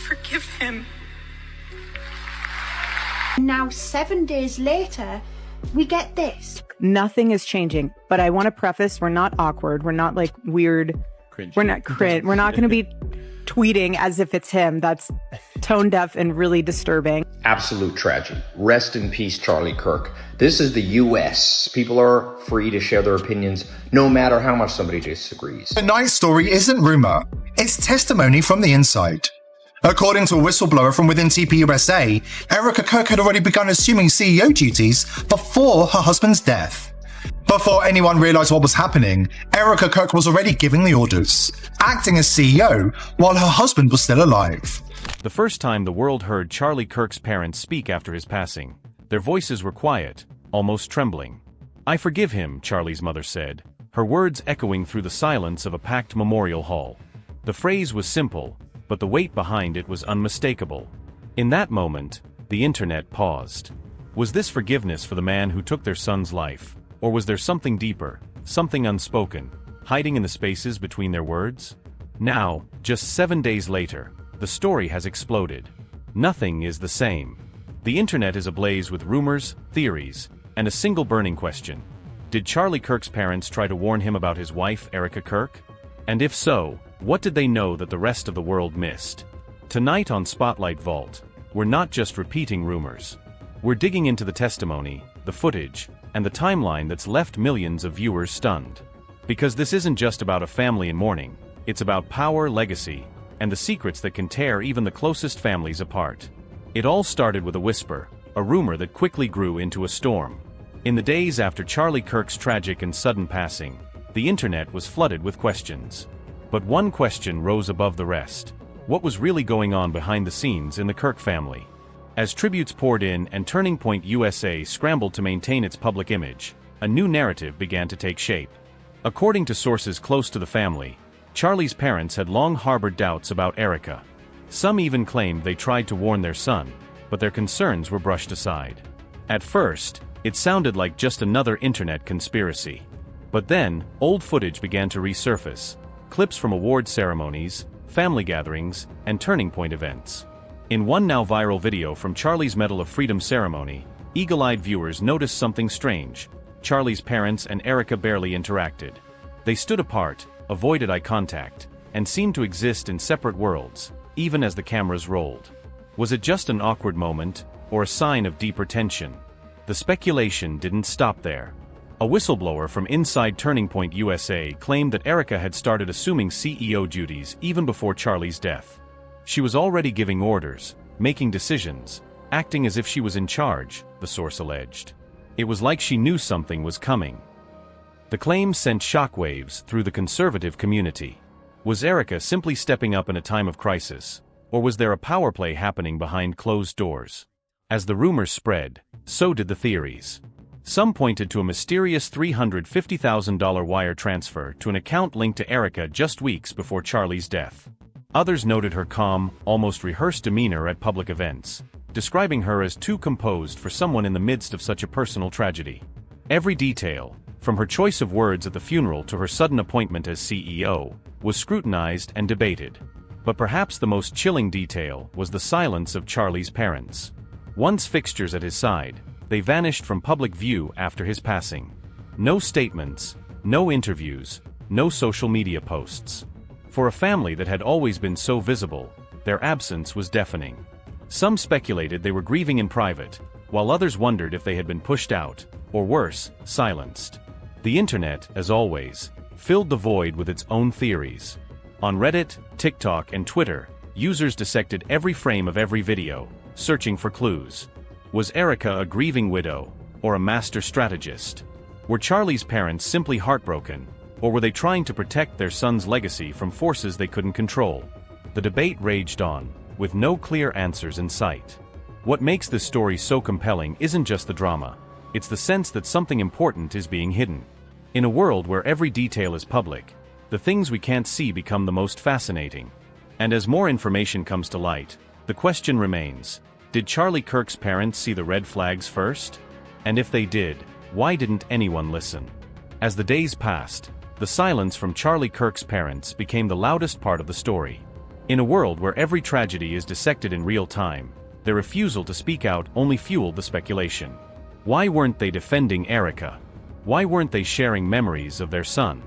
forgive him. Now, 7 days later, we get this. Nothing is changing, but I want to preface, we're not awkward. We're not like weird. Cringy. We're not cringe. We're not going to be tweeting as if it's him. That's tone deaf and really disturbing. Absolute tragedy. Rest in peace, Charlie Kirk. This is the US. People are free to share their opinions, no matter how much somebody disagrees. Tonight's story isn't rumor. It's testimony from the inside. According to a whistleblower from within TPUSA, Erica Kirk had already begun assuming CEO duties before her husband's death. Before anyone realized what was happening, Erica Kirk was already giving the orders, acting as CEO while her husband was still alive. The first time the world heard Charlie Kirk's parents speak after his passing, their voices were quiet, almost trembling. "I forgive him," Charlie's mother said, her words echoing through the silence of a packed memorial hall. The phrase was simple, but the weight behind it was unmistakable. In that moment, the internet paused. Was this forgiveness for the man who took their son's life, or was there something deeper, something unspoken, hiding in the spaces between their words? Now, just 7 days later, the story has exploded. Nothing is the same. The internet is ablaze with rumors, theories, and a single burning question. Did Charlie Kirk's parents try to warn him about his wife, Erica Kirk? And if so, what did they know that the rest of the world missed? Tonight on Spotlight Vault, we're not just repeating rumors. We're digging into the testimony, the footage, and the timeline that's left millions of viewers stunned. Because this isn't just about a family in mourning, it's about power, legacy, and the secrets that can tear even the closest families apart. It all started with a whisper, a rumor that quickly grew into a storm. In the days after Charlie Kirk's tragic and sudden passing, the internet was flooded with questions. But one question rose above the rest. What was really going on behind the scenes in the Kirk family? As tributes poured in and Turning Point USA scrambled to maintain its public image, a new narrative began to take shape. According to sources close to the family, Charlie's parents had long harbored doubts about Erica. Some even claimed they tried to warn their son, but their concerns were brushed aside. At first, it sounded like just another internet conspiracy. But then, old footage began to resurface. Clips from award ceremonies, family gatherings, and Turning Point events. In one now viral video from Charlie's Medal of Freedom ceremony, eagle-eyed viewers noticed something strange. Charlie's parents and Erica barely interacted. They stood apart, avoided eye contact, and seemed to exist in separate worlds, even as the cameras rolled. Was it just an awkward moment, or a sign of deeper tension? The speculation didn't stop there. A whistleblower from inside Turning Point USA claimed that Erica had started assuming CEO duties even before Charlie's death. She was already giving orders, making decisions, acting as if she was in charge, the source alleged. It was like she knew something was coming. The claim sent shockwaves through the conservative community. Was Erica simply stepping up in a time of crisis, or was there a power play happening behind closed doors? As the rumors spread, so did the theories. Some pointed to a mysterious $350,000 wire transfer to an account linked to Erica just weeks before Charlie's death. Others noted her calm, almost rehearsed demeanor at public events, describing her as too composed for someone in the midst of such a personal tragedy. Every detail, from her choice of words at the funeral to her sudden appointment as CEO, was scrutinized and debated. But perhaps the most chilling detail was the silence of Charlie's parents. Once fixtures at his side, they vanished from public view after his passing. No statements, no interviews, no social media posts. For a family that had always been so visible, their absence was deafening. Some speculated they were grieving in private, while others wondered if they had been pushed out, or worse, silenced. The internet, as always, filled the void with its own theories. On Reddit, TikTok, and Twitter, users dissected every frame of every video, searching for clues. Was Erica a grieving widow, or a master strategist? Were Charlie's parents simply heartbroken, or were they trying to protect their son's legacy from forces they couldn't control? The debate raged on, with no clear answers in sight. What makes this story so compelling isn't just the drama, it's the sense that something important is being hidden. In a world where every detail is public, the things we can't see become the most fascinating. And as more information comes to light, the question remains, did Charlie Kirk's parents see the red flags first? And if they did, why didn't anyone listen? As the days passed, the silence from Charlie Kirk's parents became the loudest part of the story. In a world where every tragedy is dissected in real time, their refusal to speak out only fueled the speculation. Why weren't they defending Erica? Why weren't they sharing memories of their son?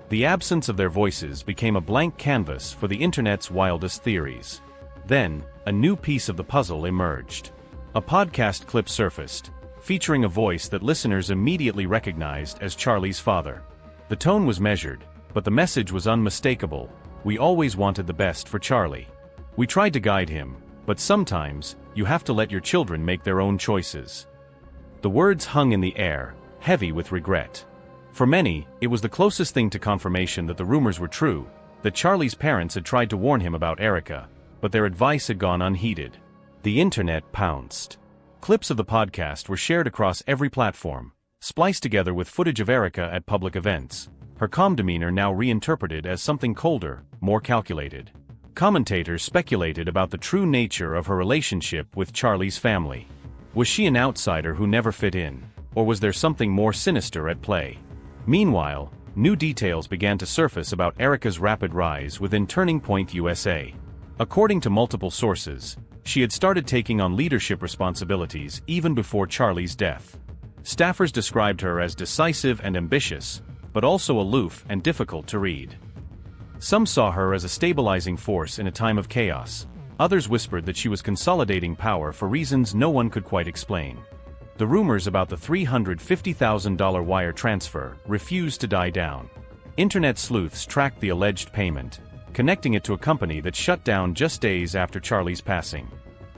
The absence of their voices became a blank canvas for the internet's wildest theories. Then, a new piece of the puzzle emerged. A podcast clip surfaced, featuring a voice that listeners immediately recognized as Charlie's father. The tone was measured, but the message was unmistakable. We always wanted the best for Charlie. We tried to guide him, but sometimes, you have to let your children make their own choices. The words hung in the air, heavy with regret. For many, it was the closest thing to confirmation that the rumors were true, that Charlie's parents had tried to warn him about Erica, but their advice had gone unheeded. The internet pounced. Clips of the podcast were shared across every platform, spliced together with footage of Erica at public events, her calm demeanor now reinterpreted as something colder, more calculated. Commentators speculated about the true nature of her relationship with Charlie's family. Was she an outsider who never fit in, or was there something more sinister at play? Meanwhile, new details began to surface about Erica's rapid rise within Turning Point USA. According to multiple sources, she had started taking on leadership responsibilities even before Charlie's death. Staffers described her as decisive and ambitious, but also aloof and difficult to read. Some saw her as a stabilizing force in a time of chaos. Others whispered that she was consolidating power for reasons no one could quite explain. The rumors about the $350,000 wire transfer refused to die down. Internet sleuths tracked the alleged payment, connecting it to a company that shut down just days after Charlie's passing.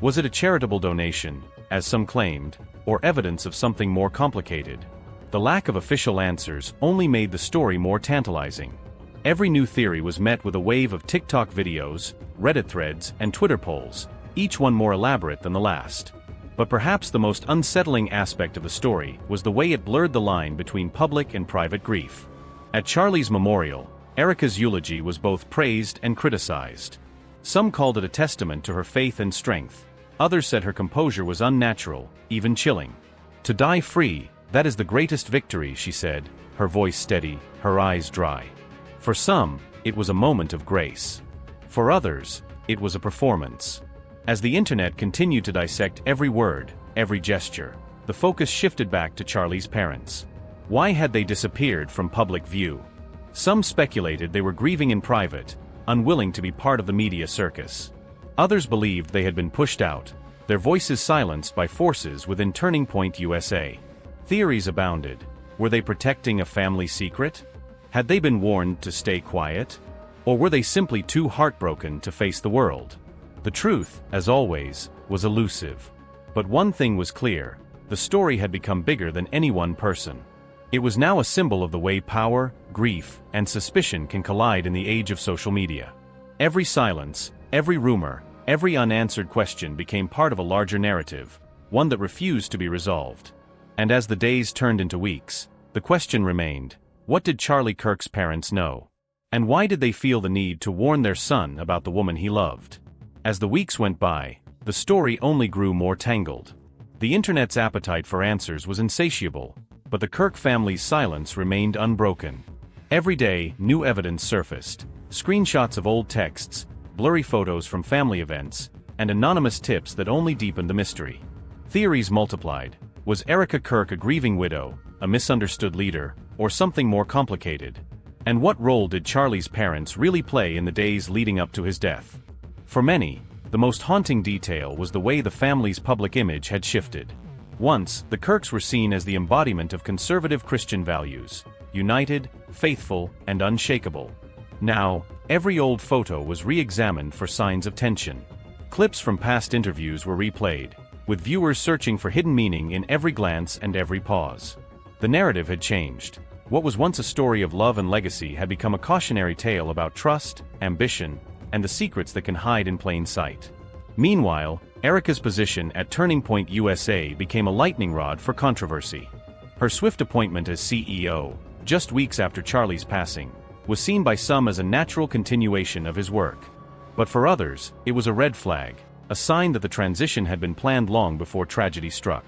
Was it a charitable donation, as some claimed, or evidence of something more complicated? The lack of official answers only made the story more tantalizing. Every new theory was met with a wave of TikTok videos, Reddit threads, and Twitter polls, each one more elaborate than the last. But perhaps the most unsettling aspect of the story was the way it blurred the line between public and private grief. At Charlie's memorial, Erica's eulogy was both praised and criticized. Some called it a testament to her faith and strength. Others said her composure was unnatural, even chilling. "To die free, that is the greatest victory," she said, her voice steady, her eyes dry. For some, it was a moment of grace. For others, it was a performance. As the internet continued to dissect every word, every gesture, the focus shifted back to Charlie's parents. Why had they disappeared from public view? Some speculated they were grieving in private, unwilling to be part of the media circus. Others believed they had been pushed out, their voices silenced by forces within Turning Point USA. Theories abounded. Were they protecting a family secret? Had they been warned to stay quiet? Or were they simply too heartbroken to face the world? The truth, as always, was elusive. But one thing was clear: the story had become bigger than any one person. It was now a symbol of the way power, grief, and suspicion can collide in the age of social media. Every silence, every rumor, every unanswered question became part of a larger narrative, one that refused to be resolved. And as the days turned into weeks, the question remained: what did Charlie Kirk's parents know? And why did they feel the need to warn their son about the woman he loved? As the weeks went by, the story only grew more tangled. The internet's appetite for answers was insatiable, but the Kirk family's silence remained unbroken. Every day, new evidence surfaced: screenshots of old texts, blurry photos from family events, and anonymous tips that only deepened the mystery. Theories multiplied. Was Erica Kirk a grieving widow, a misunderstood leader, or something more complicated? And what role did Charlie's parents really play in the days leading up to his death? For many, the most haunting detail was the way the family's public image had shifted. Once, the Kirks were seen as the embodiment of conservative Christian values: united, faithful, and unshakable. Now, every old photo was re-examined for signs of tension. Clips from past interviews were replayed, with viewers searching for hidden meaning in every glance and every pause. The narrative had changed. What was once a story of love and legacy had become a cautionary tale about trust, ambition, and the secrets that can hide in plain sight. Meanwhile, Erica's position at Turning Point USA became a lightning rod for controversy. Her swift appointment as CEO, just weeks after Charlie's passing, was seen by some as a natural continuation of his work. But for others, it was a red flag, a sign that the transition had been planned long before tragedy struck.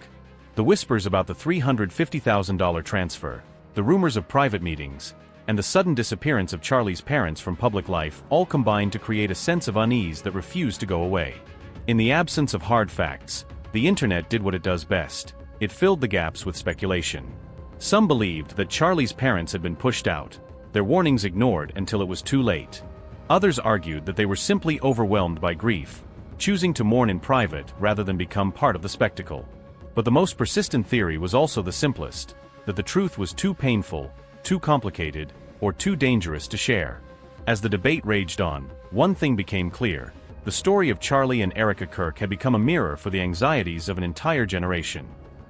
The whispers about the $350,000 transfer, the rumors of private meetings, and the sudden disappearance of Charlie's parents from public life all combined to create a sense of unease that refused to go away. In the absence of hard facts, the internet did what it does best. It filled the gaps with speculation. Some believed that Charlie's parents had been pushed out, their warnings ignored until it was too late. Others argued that they were simply overwhelmed by grief, choosing to mourn in private rather than become part of the spectacle. But the most persistent theory was also the simplest, that the truth was too painful, too complicated, or too dangerous to share. As the debate raged on, one thing became clear. The story of Charlie and Erica Kirk had become a mirror for the anxieties of an entire generation.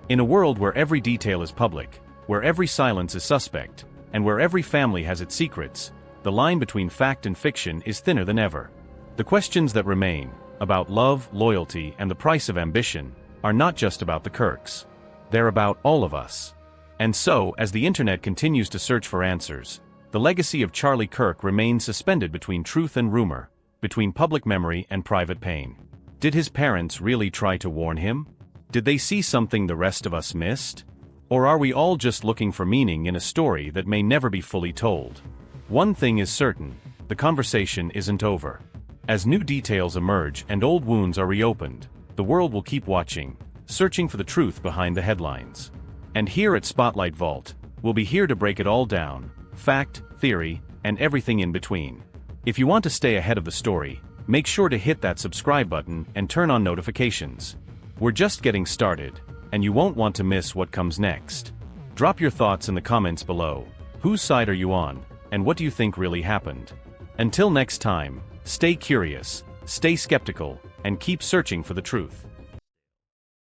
In a world where every detail is public, where every silence is suspect, and where every family has its secrets, the line between fact and fiction is thinner than ever. The questions that remain, about love, loyalty, and the price of ambition, are not just about the Kirks. They're about all of us. And so, as the internet continues to search for answers, the legacy of Charlie Kirk remains suspended between truth and rumor, between public memory and private pain. Did his parents really try to warn him? Did they see something the rest of us missed? Or are we all just looking for meaning in a story that may never be fully told? One thing is certain, the conversation isn't over. As new details emerge and old wounds are reopened, the world will keep watching, searching for the truth behind the headlines. And here at Spotlight Vault, we'll be here to break it all down, fact, theory, and everything in between. If you want to stay ahead of the story, make sure to hit that subscribe button and turn on notifications. We're just getting started, and you won't want to miss what comes next. Drop your thoughts in the comments below. Whose side are you on, and what do you think really happened? Until next time, stay curious, stay skeptical, and keep searching for the truth.